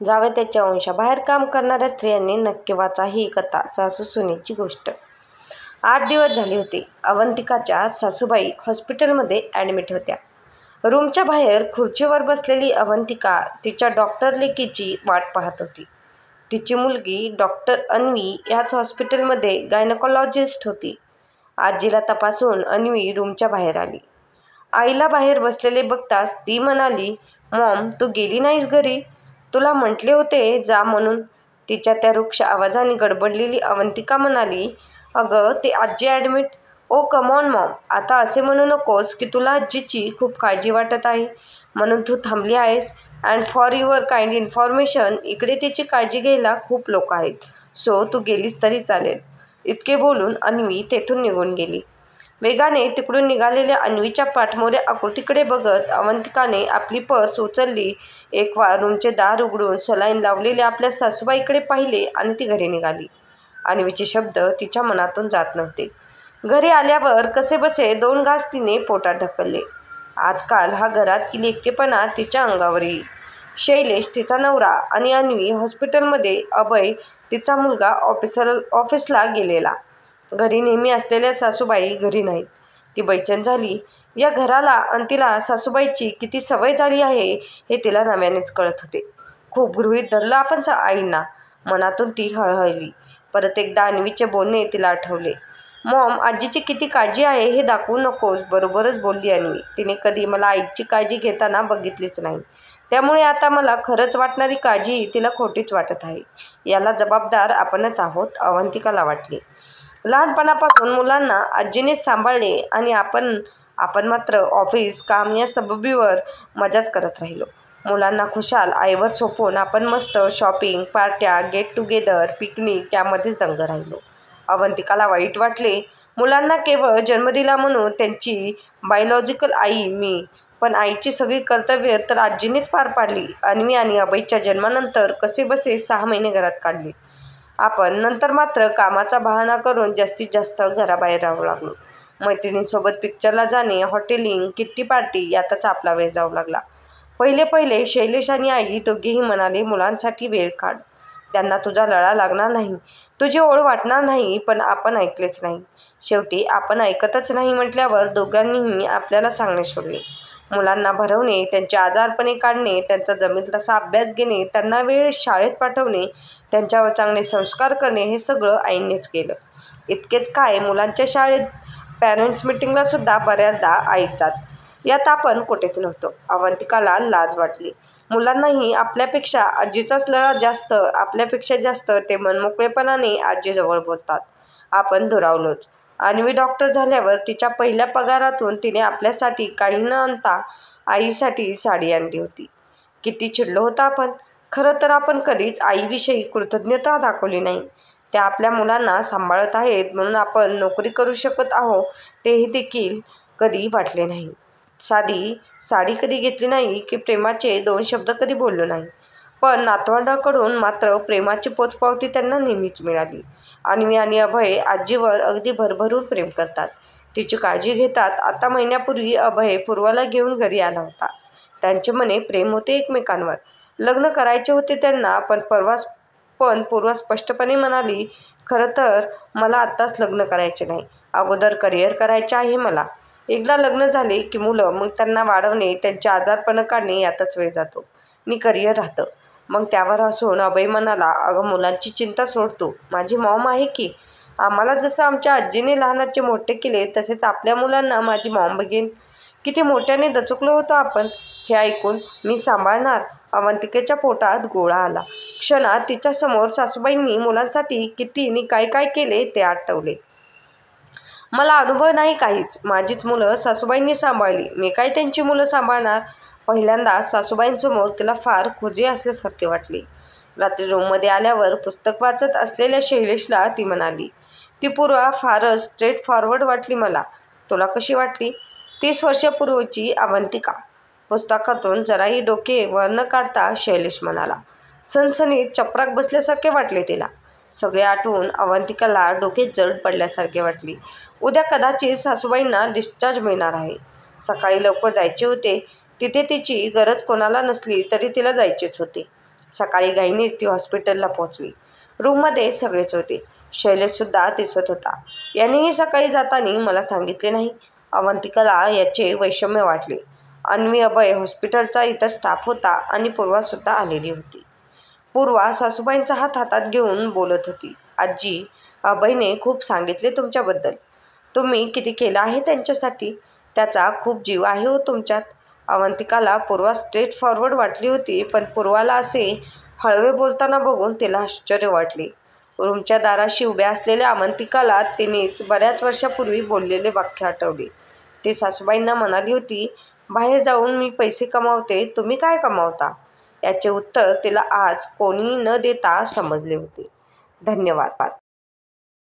जावे त्याच्या वंशाबाहेर काम करणाऱ्या स्त्रियांनी नक्की वाचा ही कथा. सासू सुनेची गोष्ट. 8 दिवस झाले होते. अवंतिकाच्या सासूबाई हॉस्पिटलमध्ये ॲडमिट होत्या. रूमच्या बाहेर खुर्चीवर बसलेली अवंतिका तिच्या डॉक्टर लेकीची वाट पाहत होती. तिची मुलगी डॉक्टर अन्वी ह्याच हॉस्पिटलमध्ये गायनकोलॉजिस्ट होती. आजीला तपासून अन्वी रूमच्या बाहेर आली. आईला बाहेर बसलेले बघताच ती म्हणाली, "मॉम, तू गेली नाहीस घरी? तुला म्हटले होते जा म्हणून." तिच्या त्या रुक्ष आवाजाने गडबडलेली अवंतिका म्हणाली, "अगं, ते आजी admit." "Oh come on mom, आता असे म्हणू नकोस की तुला आजीची खूप काळजी वाटत आहे म्हणून तू थांबली आहेस. And for your kind information, इकडे तिची काळजी घ्यायला खूप लोक आहेत, सो तू गेलीस तरी चालेल." इतके बोलून अन्वी तेथून निघून गेली. वेगाने तिकडून निघालेल्या अन्वीच्या पाठमोऱ्या आकृतीकडे बघत अवंतिकाने आपली पर्स उचलली. एक वार रूमचे दार उघडून सलाईन लावलेल्या आपल्या सासूबाईकडे पाहिले आणि ती घरी निघाली. अन्वीचे शब्द तिच्या मनातून जात नव्हते. घरी आल्यावर कसेबसे 2 घास तिने पोटात ढकलले. आजकाल हा घरातील एकटेपणा तिच्या अंगावर येईल. शैलेश तिचा नवरा आणि अन्वी हॉस्पिटलमध्ये, अभय तिचा मुलगा ऑफिसला गेलेला. घरी नेहमी असलेल्या सासूबाई घरी नाहीत. ती बेचैन झाली. या घराला आणि तिला सासूबाईची किती सवय झाली आहे हे तिला नव्यानेच कळत होते. खूप गृहीत धरलं आपण आईंना. मनातून ती हळहळली. परत एकदा अन्वीचे बोलणे तिला आठवले. "मॉम, आजीची किती काळजी आहे हे दाखवू नकोस." "बरोबरच बोलली अन्वी. तिने कधी मला आईची काळजी घेताना बघितलीच नाही. त्यामुळे आता मला खरंच वाटणारी काळजी तिला खोटीच वाटत आहे. याला जबाबदार आपणच आहोत." अवंतिकाला वाटले. लहानपणापासून मुलांना आजीनेच सांभाळले आणि आपण मात्र ऑफिस, काम या सबबीवर मजाच करत राहिलो. मुलांना खुशाल आईवर सोपवून आपण मस्त शॉपिंग, पार्ट्या, गेट टुगेदर, पिकनिक यामध्येच दंग राहिलो. अवंतिकाला वाईट वाटले. मुलांना केवळ जन्म दिला म्हणून त्यांची बायोलॉजिकल आई मी, पण आईची सगळी कर्तव्य तर आजीनेच पार पाडली. अन्वी आणि अभयच्या जन्मानंतर कसेबसे 6 महिने घरात काढले आपण. नंतर मात्र कामाचा बहाणा करून जास्तीत जास्त घराबाहेर राहू लागलो. मैत्रिणींसोबत पिक्चरला जाणे, हॉटेलिंग, किट्टी पार्टी यातच आपला वेळ जाऊ लागला. पहिले शैलेश आणि आई दोघेही म्हणाले, "मुलांसाठी वेळ काढ. त्यांना तुझा लळा लागणार नाही, तुझी ओढ वाटणार नाही." पण आपण ऐकलेच नाही. शेवटी आपण ऐकतच नाही म्हटल्यावर दोघांनीही आपल्याला सांगणे सोडले. मुलांना भरवणे, त्यांचे आजारपणे काढणे, त्यांचा जमेल तसा अभ्यास घेणे, त्यांना वेळ शाळेत पाठवणे, त्यांच्यावर चांगले संस्कार करणे हे सगळं आईंनीच केलं. इतकेच काय, मुलांच्या शाळेत पॅरेंट्स मीटिंगला सुद्धा बऱ्याचदा आईच जात. यात आपण कुठेच नव्हतो. अवंतिकाला लाज वाटली. मुलांनाही आपल्यापेक्षा आजीचाच लळा जास्त. आपल्यापेक्षा जास्त ते मनमोकळेपणाने आजीजवळ बोलतात. आपण दुरावलोच. अन्वी डॉक्टर झाल्यावर तिच्या पहिल्या पगारातून तिने आपल्यासाठी काही न आणता आईसाठी साडी आणली होती. किती चिडलो होतो आपण. खरं तर आपण कधीच आईविषयी कृतज्ञता दाखवली नाही. त्या आपल्या मुलांना सांभाळत आहेत म्हणून आपण नोकरी करू शकत आहोत तेही देखील कधी वाटले नाही. साधी साडी कधी घेतली नाही की प्रेमाचे 2 शब्द कधी बोललो नाही. पण नातवंडांकडून मात्र प्रेमाची पोचपावती त्यांना नेहमीच मिळाली. अन्वी आणि अभय आजीवर अगदी भरभरून प्रेम करतात, तिची काळजी घेतात. आता महिन्यापूर्वी अभय पूर्वाला घेऊन घरी आला होता. त्यांचे मने प्रेम होते एकमेकांवर. लग्न करायचे होते त्यांना. पण पूर्वा स्पष्टपणे म्हणाली, "खरं तर मला आत्ताच लग्न करायचे नाही. अगोदर करिअर करायचे आहे मला. एकदा लग्न झाले की मुलं, मग त्यांना वाढवणे, त्यांचे आजारपण काढणे यातच वेळ जातो. मी करिअर राहतं." मग त्यावर हसून अभय म्हणाला, "अगं, मुलांची चिंता सोड तू. माझी मॉम आहे की. आम्हाला जसं आमच्या आजीने लहानाचे मोठे केले तसेच आपल्या मुलांना माझी मॉम बघेन." किती मोठ्याने दचकलो होतो आपण. हे ऐकून "मी सांभाळणार." अवंतिकेच्या पोटात गोळा आला. क्षणात तिच्यासमोर सासूबाईंनी मुलांसाठी किती आणि काय काय केले ते आठवले. "मला अनुभव नाही काहीच. माझीच मुलं सासूबाईंनी सांभाळली. मी काय त्यांची मुलं सांभाळणार." पहिल्यांदा सासूबाईंसमोर तिला फार खुजी असल्यासारखे वाटले. रात्री रूममध्ये आल्यावर पुस्तक वाचत असलेल्या शैलेशला ती म्हणाली, "ती पूर्वा फारच स्ट्रेट फॉरवर्ड वाटली मला. तुला कशी वाटली?" 30 वर्षापूर्वीची अवंतिका. पुस्तकातून जराही डोके वर न काढता शैलेश म्हणाला. सनसनीत चपराक बसल्यासारखे वाटले तिला. सगळे आठवून अवंतिकाला डोके जड पडल्यासारखे वाटले. उद्या कदाचित सासूबाईंना डिस्चार्ज मिळणार आहे. सकाळी लवकर जायचे होते. तिथे तिची गरज कोणाला नसली तरी तिला जायचेच होते. सकाळी घाईनेच ती हॉस्पिटलला पोहोचली. रूममध्ये सगळेच होते. शैलेशसुद्धा दिसत होता. यानेही सकाळी जाताना मला सांगितले नाही. अवंतिकाला याचे वैषम्य वाटले. अन्वी, अभय, हॉस्पिटलचा इतर स्टाफ होता आणि पूर्वासुद्धा आलेली होती. पूर्वा सासूबाईंचा हात हातात घेऊन बोलत होती. आजी, अभयने खूप सांगितले तुमच्याबद्दल. तुम्ही किती केलं आहे त्यांच्यासाठी. त्याचा खूप जीव आहे हो तुमच्यात. अवंतिकाला पूर्वा स्ट्रेट फॉरवर्ड वाटली होती, पण पूर्वाला असे हळवे बोलताना बघून तिला आश्चर्य वाटले. रूमच्या दाराशी उभ्या असलेल्या अवंतिकाला तिनेच बऱ्याच वर्षापूर्वी बोललेले वाक्य आठवले. ती सासूबाईंना म्हणाली होती, बाहेर जाऊन मी पैसे कमावते, तुम्ही काय कमावता. याचे उत्तर तिला आज कोणी न देता समजले होते. धन्यवाद.